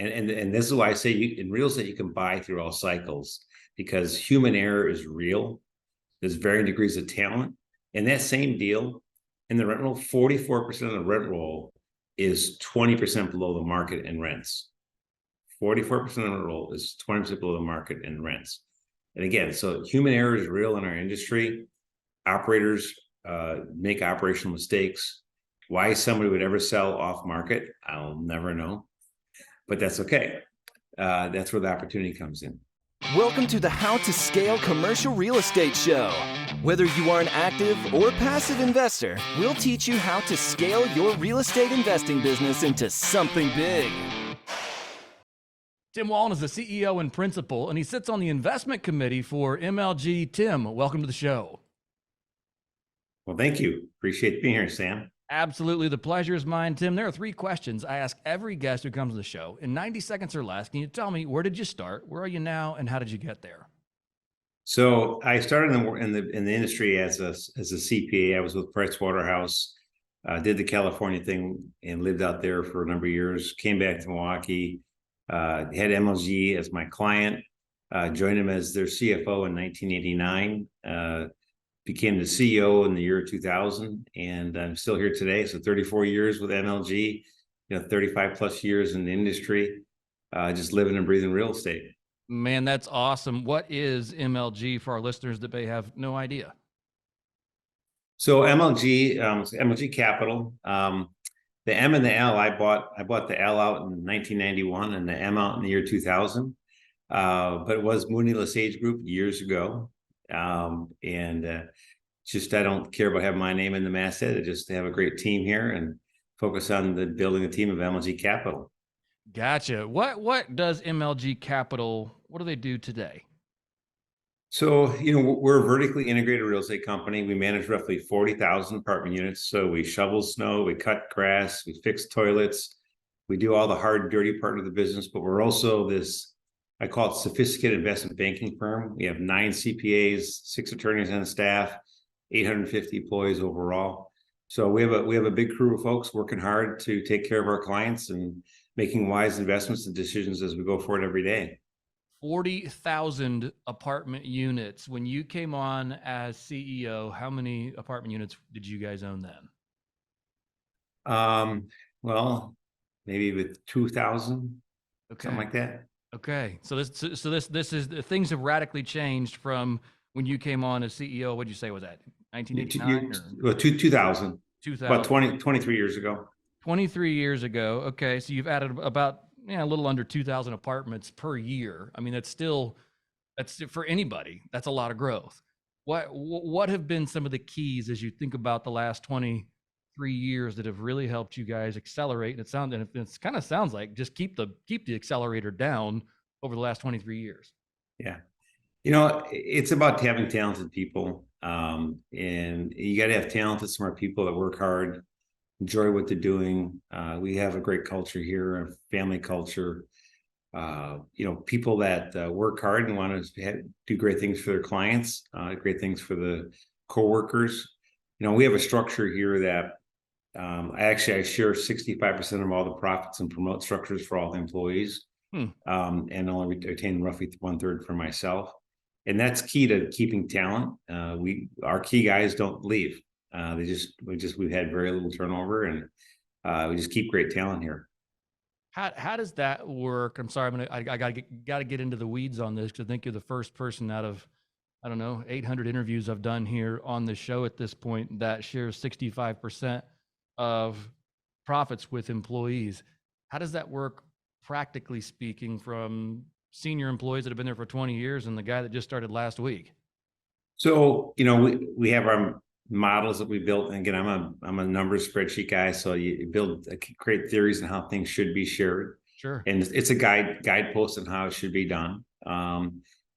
And this is why I say in real estate, you can buy through all cycles because human error is real. There's varying degrees of talent. And that same deal in the rent roll, 44% of the rent roll is 20% below the market in rents. 44% of the rent roll is 20% below the market in rents. And again, so human error is real in our industry. Operators make operational mistakes. Why somebody would ever sell off market, I'll never know, but that's okay. That's where the opportunity comes in. Welcome to the How to Scale Commercial Real Estate Show. Whether you are an active or passive investor, we'll teach you how to scale your real estate investing business into something big. Tim Wallen is the CEO and principal, and he sits on the investment committee for MLG. Tim, welcome to the show. Well, thank you. Appreciate being here, Sam. Absolutely. The pleasure is mine, Tim. There are 3 questions I ask every guest who comes to the show. In 90 seconds or less, can you tell me, where did you start? Where are you now? And how did you get there? So I started in the industry as a CPA. I was with Pricewaterhouse, did the California thing and lived out there for a number of years. Came back to Milwaukee, had MLG as my client, joined them as their CFO in 1989. Became the CEO in the year 2000, and I'm still here today. So 34 years with MLG, 35 plus years in the industry, just living and breathing real estate. Man, that's awesome. What is MLG for our listeners that may have no idea? So MLG Capital, the M and the L, I bought the L out in 1991 and the M out in the year 2000. But it was Mooney LeSage Group years ago. Just I don't care about having my name in the masthead. I just have a great team here and focus on building a team of MLG Capital. Gotcha. What does MLG Capital, what do they do today? So, we're a vertically integrated real estate company. We manage roughly 40,000 apartment units. So we shovel snow, we cut grass, we fix toilets. We do all the hard, dirty part of the business, but we're also this, I call it sophisticated investment banking firm. We have 9 CPAs, 6 attorneys on staff, 850 employees overall. So we have a big crew of folks working hard to take care of our clients and making wise investments and decisions as we go forward every day. 40,000 apartment units. When you came on as CEO, how many apartment units did you guys own then? Well, maybe with 2,000, something like that. Okay, so this is things have radically changed from when you came on as CEO. What did you say was that 1989 or 2000? 2000, about 23 years ago. 23 years ago. Okay, so you've added about a little under 2,000 apartments per year. I mean, that's for anybody. That's a lot of growth. What have been some of the keys as you think about the last 23 years that have really helped you guys accelerate? And it kind of sounds like just keep the accelerator down over the last 23 years. Yeah. It's about having talented people. And you got to have talented, smart people that work hard, enjoy what they're doing. We have a great culture here, a family culture. People that work hard and want to do great things for their clients, great things for the coworkers. We have a structure here that I share 65% of all the profits and promote structures for all the employees, and only retain roughly 1/3 for myself. And that's key to keeping talent. Our key guys don't leave. We've had very little turnover, and we just keep great talent here. How does that work? I'm sorry, I gotta get into the weeds on this because I think you're the first person out of 800 interviews I've done here on the show at this point that shares 65% of profits with employees. How does that work, practically speaking, from senior employees that have been there for 20 years and the guy that just started last week? So, we have our models that we built. And again, I'm a numbers spreadsheet guy. So you create theories on how things should be shared. Sure. And it's a guidepost on how it should be done.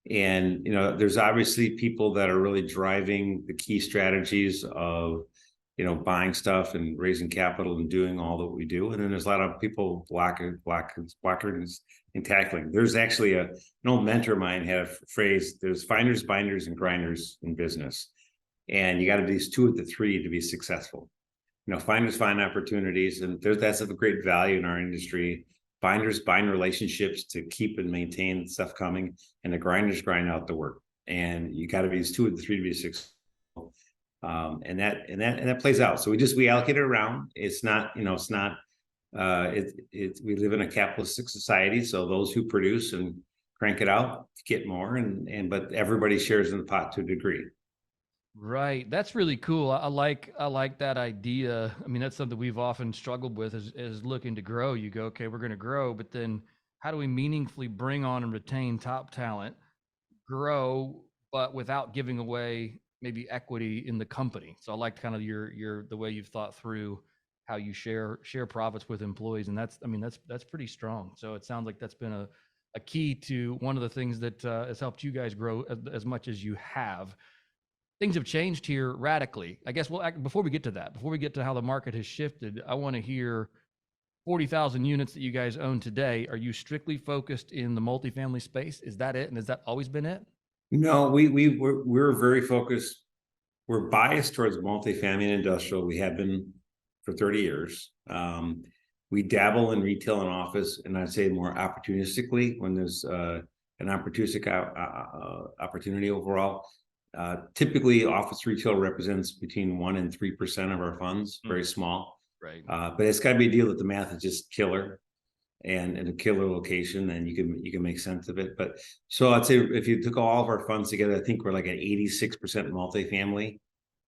There's obviously people that are really driving the key strategies of, buying stuff and raising capital and doing all that we do. And then there's a lot of people blockers and tackling. There's actually an old mentor of mine had a phrase, there's finders, binders, and grinders in business. And you got to be 2 of the 3 to be successful. Finders find opportunities, and that's of a great value in our industry. binders bind relationships to keep and maintain stuff coming, and the grinders grind out the work. And you got to be 2 of the 3 to be 6. And that plays out. So we allocate it around. It's not, it's not. We live in a capitalistic society, so those who produce and crank it out get more, but everybody shares in the pot to a degree. Right. That's really cool. I like that idea. I mean, that's something we've often struggled with is looking to grow. You go, okay, we're going to grow, but then how do we meaningfully bring on and retain top talent, grow, but without giving away maybe equity in the company? So I liked kind of the way you've thought through how you share profits with employees. And that's pretty strong. So it sounds like that's been a key to one of the things that has helped you guys grow as much as you have. Things have changed here radically. I guess, well, before we get to how the market has shifted, I want to hear 40,000 units that you guys own today. Are you strictly focused in the multifamily space? Is that it? And has that always been it? No, we're very focused. We're biased towards multifamily and industrial. We have been for 30 years. We dabble in retail and office, and I'd say more opportunistically when there's an opportunistic opportunity overall. Typically, office retail represents between 1% and 3% of our funds, very small. Right. But it's got to be a deal that the math is just killer, and in a killer location, then you can make sense of it. But so I'd say if you took all of our funds together, I think we're like at 86% multifamily,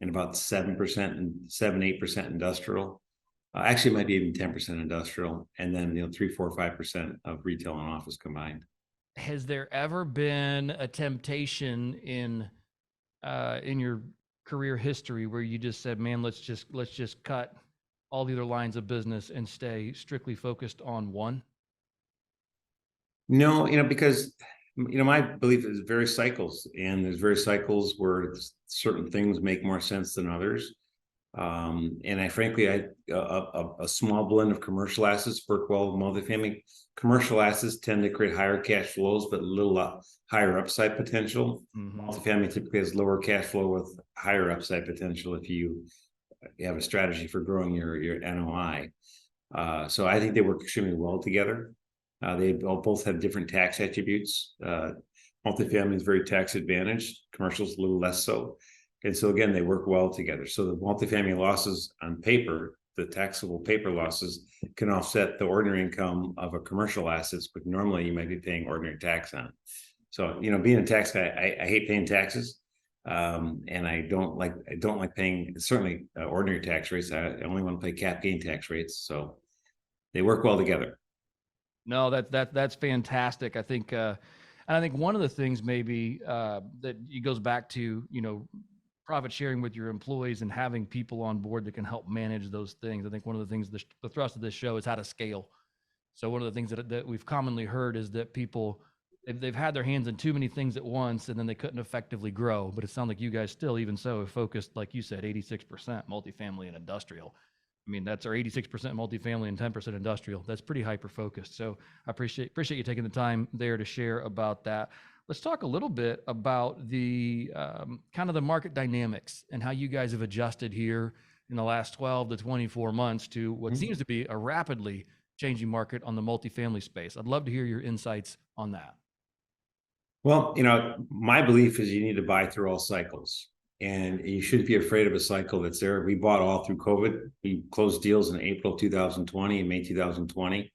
and about 7-8% industrial. Actually, it might be even 10% industrial, and then 3, 4, 5% of retail and office combined. Has there ever been a temptation in your career history where you just said, man, let's just cut all the other lines of business and stay strictly focused on one? No, because my belief is various cycles, and there's various cycles where certain things make more sense than others. And a small blend of commercial assets work well with multifamily. Commercial assets tend to create higher cash flows, but a little higher upside potential. Mm-hmm. Multifamily typically has lower cash flow with higher upside potential if you have a strategy for growing your NOI. So I think they work extremely well together. They both have different tax attributes. Multifamily is very tax advantaged. Commercial is a little less so. And so again, they work well together. So the multifamily losses on paper, the taxable paper losses, can offset the ordinary income of a commercial assets, but normally you might be paying ordinary tax on. So being a tax guy, I hate paying taxes, and I don't like paying certainly ordinary tax rates. I only want to pay cap gain tax rates. So they work well together. No, that's fantastic. I think, and I think one of the things maybe that it goes back to profit sharing with your employees and having people on board that can help manage those things. I think one of the things, the thrust of this show is how to scale. So one of the things that we've commonly heard is that people, they've had their hands in too many things at once, and then they couldn't effectively grow. But it sounds like you guys still, even so, have focused, like you said, 86% multifamily and industrial. I mean, that's our 86% multifamily and 10% industrial. That's pretty hyper focused. So I appreciate you taking the time there to share about that. Let's talk a little bit about the kind of the market dynamics and how you guys have adjusted here in the last 12 to 24 months to what seems to be a rapidly changing market on the multifamily space. I'd love to hear your insights on that. Well, my belief is you need to buy through all cycles, and you shouldn't be afraid of a cycle that's there. We bought all through COVID. We closed deals in April 2020 and May 2020.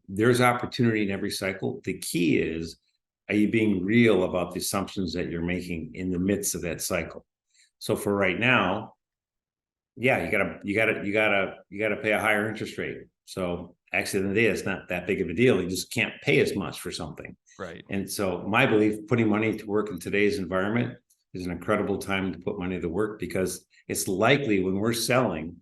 There's opportunity in every cycle. The key is, are you being real about the assumptions that you're making in the midst of that cycle? So for right now, yeah, you gotta pay a higher interest rate. So actually, in the day, it's not that big of a deal. You just can't pay as much for something. Right. And so my belief, putting money to work in today's environment is an incredible time to put money to work, because it's likely when we're selling,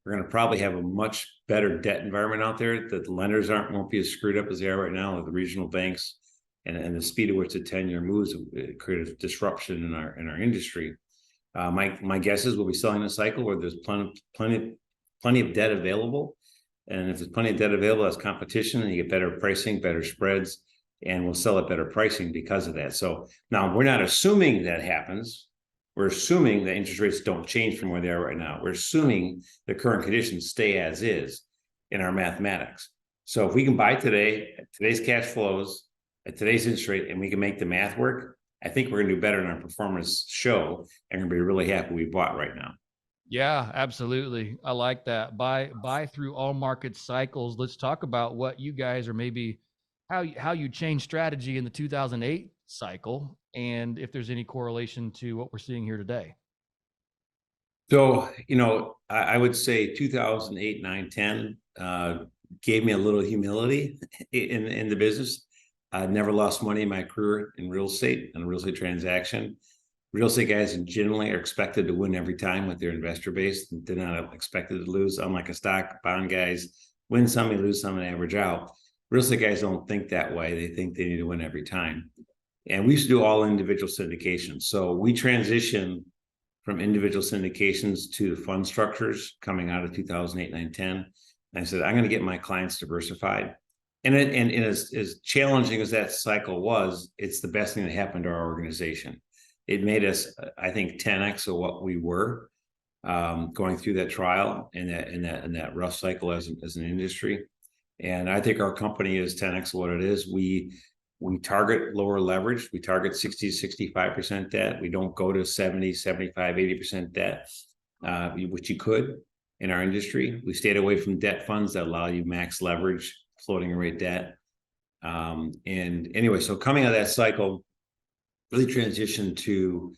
we're going to probably have a much better debt environment out there, that the lenders won't be as screwed up as they are right now with the regional banks, and the speed at which the 10-year moves create a disruption in our industry. My guess is we'll be selling a cycle where there's plenty of debt available, and if there's plenty of debt available, that's competition, and you get better pricing, better spreads, and we'll sell at better pricing because of that. So now we're not assuming that happens. We're assuming that interest rates don't change from where they are right now. We're assuming the current conditions stay as is in our mathematics. So if we can buy today, at today's cash flows, at today's interest rate, and we can make the math work, I think we're going to do better in our performance show, and we're going to be really happy we bought right now. Yeah, absolutely. I like that. Buy through all market cycles. Let's talk about what you guys are maybe how you changed strategy in the 2008 cycle, and if there's any correlation to what we're seeing here today. So, I would say 2008, 9, 10 gave me a little humility in the business. I never lost money in my career in real estate and a real estate transaction. Real estate guys generally are expected to win every time with their investor base. They're not expected to lose. Unlike a stock bond guys, win some, you lose some, and average out. Real estate guys don't think that way. They think they need to win every time. And we used to do all individual syndications. So we transitioned from individual syndications to fund structures coming out of 2008, 9, 10. And I said, I'm going to get my clients diversified. And as challenging as that cycle was, it's the best thing that happened to our organization. It made us, I think, 10x of what we were going through that trial and that rough cycle as an industry. And I think our company is 10x of what it is. We target lower leverage. We target 60 to 65% debt. We don't go to 70, 75, 80% debt, which you could in our industry. We stayed away from debt funds that allow you max leverage, floating rate debt. And anyway, so coming out of that cycle, really transitioned to,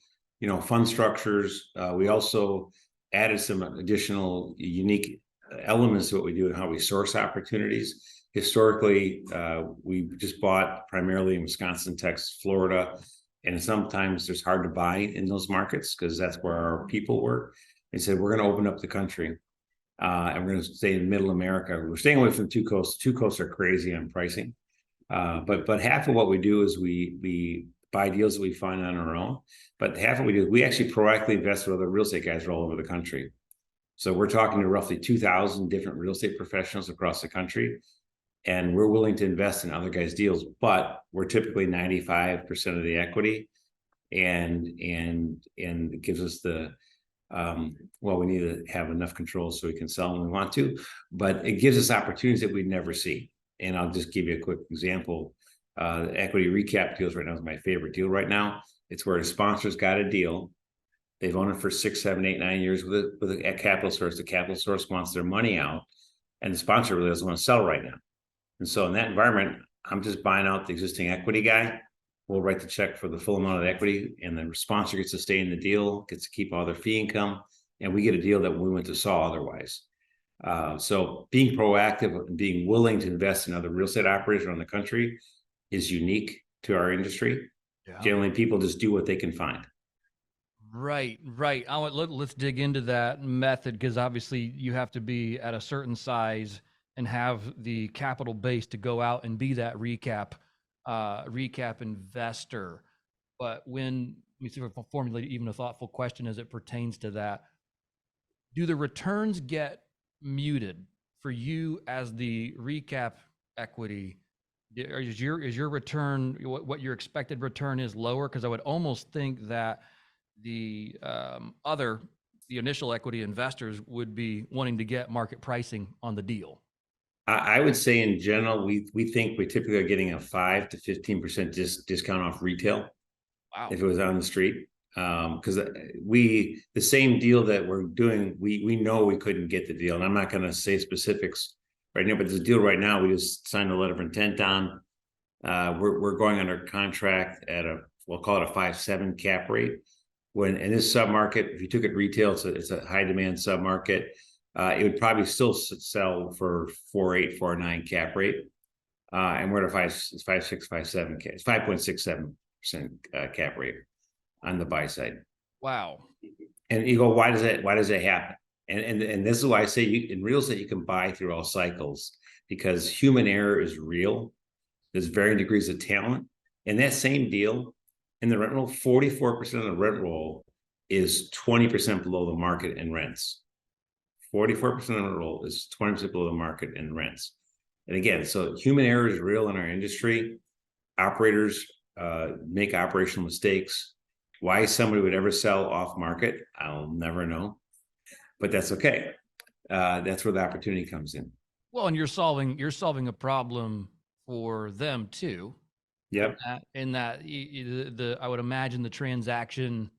fund structures. We also added some additional unique elements to what we do and how we source opportunities. Historically, we just bought primarily in Wisconsin, Texas, Florida, and sometimes it's hard to buy in those markets because that's where our people were. They said, we're going to open up the country and we're going to stay in middle America. We're staying away from two coasts. Two coasts are crazy on pricing. But half of what we do is we buy deals that we find on our own. But half of what we do, we actually proactively invest with other real estate guys all over the country. So we're talking to roughly 2,000 different real estate professionals across the country. And we're willing to invest in other guys' deals, but we're typically 95% of the equity, and it gives us the we need to have enough control so we can sell when we want to, but it gives us opportunities that we'd never see. And I'll just give you a quick example. The equity recap deals right now is my favorite deal right now. It's where the sponsors got a deal. They've owned it for 6, 7, 8, 9 years with a capital source. The capital source wants their money out, and the sponsor really doesn't want to sell right now. And so in that environment, I'm just buying out the existing equity guy. We'll write the check for the full amount of the equity, and the sponsor gets to stay in the deal, gets to keep all their fee income, and we get a deal that we went to saw otherwise. So being proactive and being willing to invest in other real estate operators around the country is unique to our industry. Yeah. Generally, people just do what they can find. Right. Let's dig into that method, because obviously you have to be at a certain size and have the capital base to go out and be that recap investor. But let me see if I can formulate even a thoughtful question as it pertains to that. Do the returns get muted for you as the recap equity? Is your return, what your expected return is, lower? Because I would almost think that the initial equity investors would be wanting to get market pricing on the deal. I would say in general, we think we typically are getting a 5 to 15% discount off retail. Wow. If it was on the street. Because the same deal that we're doing, we know we couldn't get the deal. And I'm not going to say specifics right now, but there's a deal right now we just signed a letter of intent on. We're going under contract at we'll call it a 5.7 cap rate. When in this submarket, if you took it retail, it's a high demand submarket. It would probably still sell for 4.8, 4.9 cap rate. And we're at a 5.6, 5.7 cap. It's 5.67% cap rate on the buy side. Wow. And you go, why does that happen? And this is why I say in real estate, you can buy through all cycles, because human error is real. There's varying degrees of talent. And that same deal in the rent roll, 44% of the rent roll is 20% below the market in rents. 44% of the roll is 20% below the market in rents. And again, so human error is real in our industry. Operators make operational mistakes. Why somebody would ever sell off market, I'll never know, but that's okay. That's where the opportunity comes in. Well, and you're solving a problem for them too. Yep. In that the I would imagine the transaction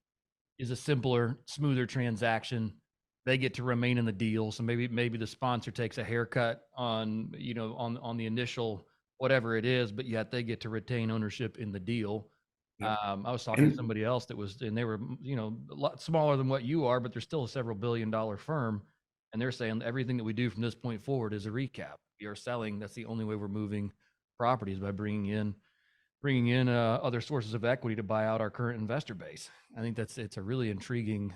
is a simpler, smoother transaction. They get to remain in the deal, so maybe the sponsor takes a haircut on on the initial whatever it is, but yet they get to retain ownership in the deal. Yep. I was talking to And somebody else that was, and they were a lot smaller than what you are, but they're still a several billion-dollar firm, and they're saying everything that we do from this point forward is a recap. We are selling. That's the only way we're moving properties, by bringing in other sources of equity to buy out our current investor base. I think it's a really intriguing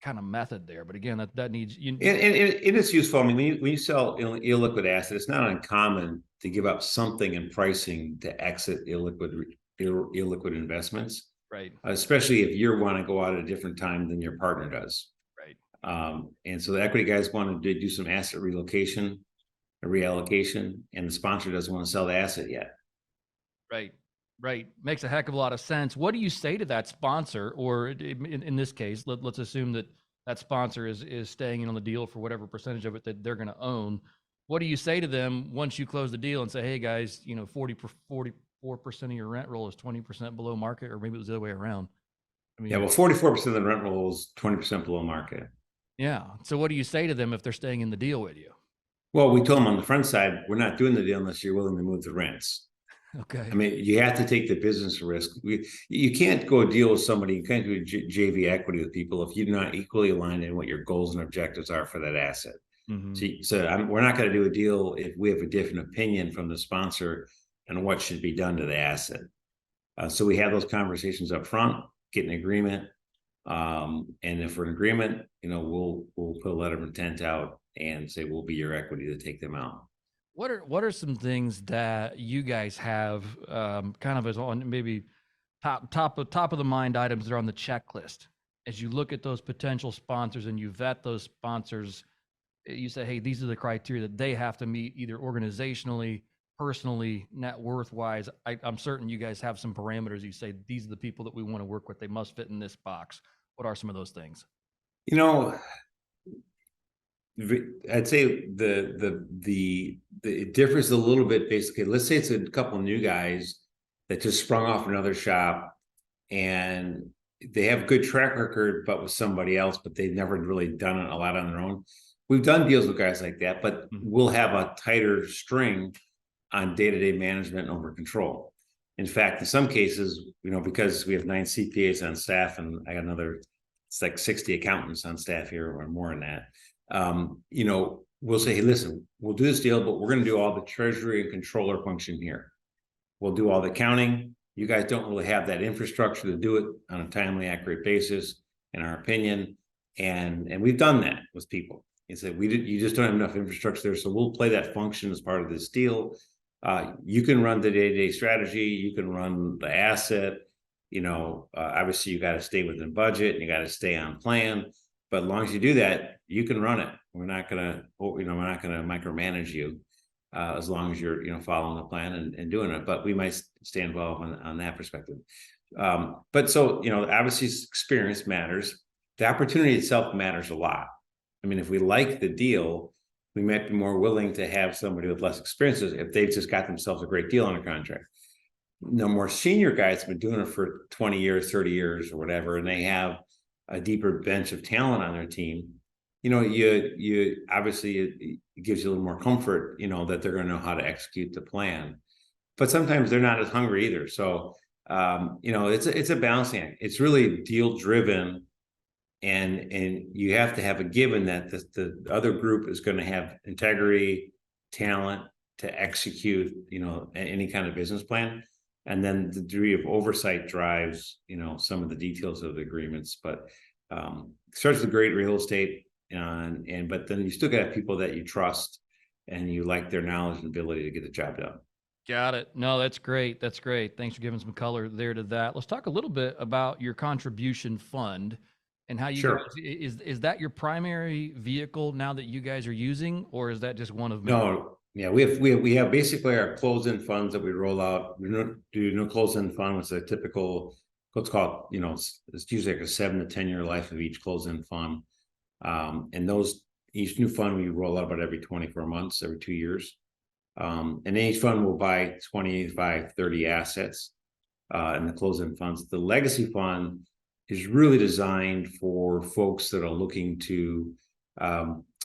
kind of method there. But again, that needs it is useful. I mean, when you sell illiquid asset, it's not uncommon to give up something in pricing to exit illiquid investments, right, especially if you want to go out at a different time than your partner does. right, And so the equity guys want to do some asset relocation, a reallocation, and the sponsor doesn't want to sell the asset yet. right, right. Makes a heck of a lot of sense. What do you say to that sponsor, or in this case, let's assume that that sponsor is staying in on the deal for whatever percentage of it that they're going to own. What do you say to them once you close the deal and say, hey guys, 44% of your rent roll is 20% below market, or maybe it was the other way around? I mean, Yeah, well, 44% of the rent roll is 20% below market. yeah. So what do you say to them if they're staying in the deal with you? Well, we told them on the front side, we're not doing the deal unless you're willing to move the rents. Okay. I mean, you have to take the business risk. You can't go deal with somebody. You can't do JV equity with people if you're not equally aligned in what your goals and objectives are for that asset. Mm-hmm. We're not going to do a deal if we have a different opinion from the sponsor on what should be done to the asset. So we have those conversations up front, get an agreement, and if we're in agreement, we'll put a letter of intent out and say we'll be your equity to take them out. What are some things that you guys have kind of as on maybe top of the mind items that are on the checklist as you look at those potential sponsors and you vet those sponsors? You say, hey, these are the criteria that they have to meet, either organizationally, personally, net worth wise. I'm certain you guys have some parameters. You say these are the people that we want to work with. They must fit in this box. What are some of those things? I'd say it differs a little bit. Basically, let's say it's a couple of new guys that just sprung off another shop and they have a good track record, but with somebody else, but they've never really done it a lot on their own. We've done deals with guys like that, but we'll have a tighter string on day-to-day management and over control. In fact, in some cases, because we have 9 CPAs on staff and I got it's like 60 accountants on staff here or more than that. We'll say, hey, listen, we'll do this deal, but we're going to do all the treasury and controller function here. We'll do all the accounting. You guys don't really have that infrastructure to do it on a timely, accurate basis, in our opinion. And we've done that with people. You said you just don't have enough infrastructure there, so we'll play that function as part of this deal. You can run the day-to-day strategy. You can run the asset. Obviously, you got to stay within budget and you got to stay on plan. But as long as you do that, you can run it. We're not gonna micromanage you as long as you're following the plan and doing it. But we might stay involved on that perspective. But so obviously, experience matters. The opportunity itself matters a lot. I mean, if we like the deal, we might be more willing to have somebody with less experiences if they've just got themselves a great deal on a contract. More senior guys have been doing it for 20 years, 30 years, or whatever, and they have a deeper bench of talent on their team. You obviously it gives you a little more comfort, that they're going to know how to execute the plan. But sometimes they're not as hungry either. So it's a balancing act. It's really deal driven. And you have to have a given that the other group is going to have integrity, talent to execute, any kind of business plan. And then the degree of oversight drives, some of the details of the agreements. But starts with great real estate, but then you still got to have people that you trust and you like their knowledge and ability to get the job done. Got it. No, that's great. That's great. Thanks for giving some color there to that. Let's talk a little bit about your contribution fund. And how you guys, is that your primary vehicle now that you guys are using, or is that just one of many? No, yeah, we have basically our closed-end funds that we roll out. We don't do no closed-end fund, which is a typical what's called, it's usually like a 7 to 10 year life of each closed-end fund. And those each new fund we roll out about every 24 months, every 2 years. And each fund will buy 25, 30 assets in the closed-end funds. The legacy fund is really designed for folks that are looking to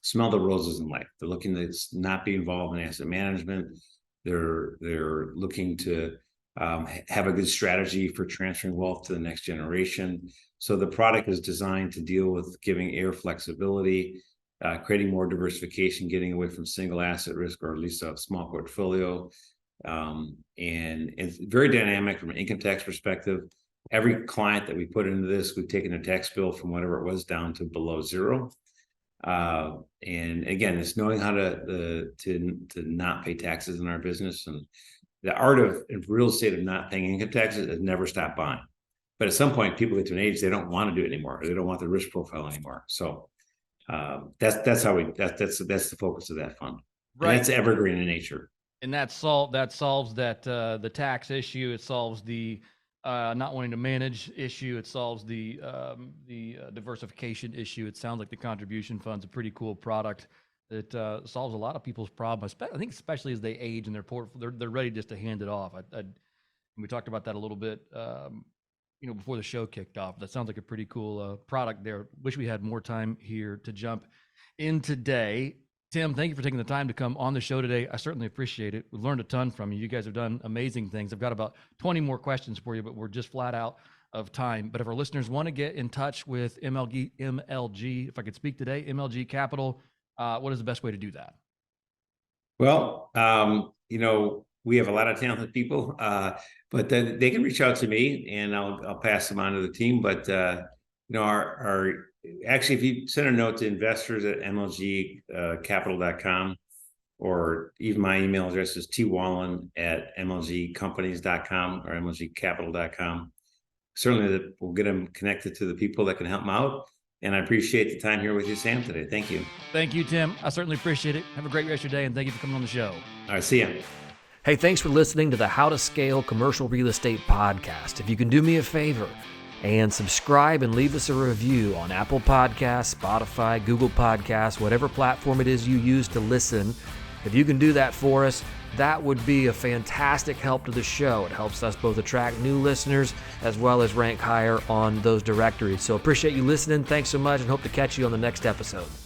smell the roses in life. They're looking to not be involved in asset management. They're looking to have a good strategy for transferring wealth to the next generation. So the product is designed to deal with giving air flexibility, creating more diversification, getting away from single asset risk, or at least a small portfolio. And it's very dynamic from an income tax perspective. Every client that we put into this, we've taken a tax bill from whatever it was down to below zero. And again, it's knowing how to not pay taxes in our business. And the art of real estate of not paying income taxes is never stop buying. But at some point, people get to an age they don't want to do it anymore. They don't want the risk profile anymore. So that's the focus of that fund. Right. And that's evergreen in nature. And that solves the tax issue. It solves the not wanting to manage issue. It solves the diversification issue. It sounds like the contribution fund's a pretty cool product that solves a lot of people's problems. I think especially as they age and they're ready just to hand it off. We talked about that a little bit, before the show kicked off. That sounds like a pretty cool product there. Wish we had more time here to jump in today. Tim, thank you for taking the time to come on the show today. I certainly appreciate it. We learned a ton from you. You guys have done amazing things. I've got about 20 more questions for you, but we're just flat out of time. But if our listeners want to get in touch with MLG, if I could speak today, MLG Capital, what is the best way to do that? Well, we have a lot of talented people, but then they can reach out to me and I'll pass them on to the team. But actually, if you send a note to investors at MLGcapital.com, or even my email address is twallen@mlgcompanies.com or mlgcapital.com. Certainly we'll get them connected to the people that can help them out. And I appreciate the time here with you, Sam, today. Thank you. Thank you, Tim. I certainly appreciate it. Have a great rest of your day, and thank you for coming on the show. All right, see ya. Hey, thanks for listening to the How to Scale Commercial Real Estate podcast. If you can do me a favor and subscribe and leave us a review on Apple Podcasts, Spotify, Google Podcasts, whatever platform it is you use to listen, if you can do that for us, that would be a fantastic help to the show. It helps us both attract new listeners as well as rank higher on those directories. So appreciate you listening. Thanks so much and hope to catch you on the next episode.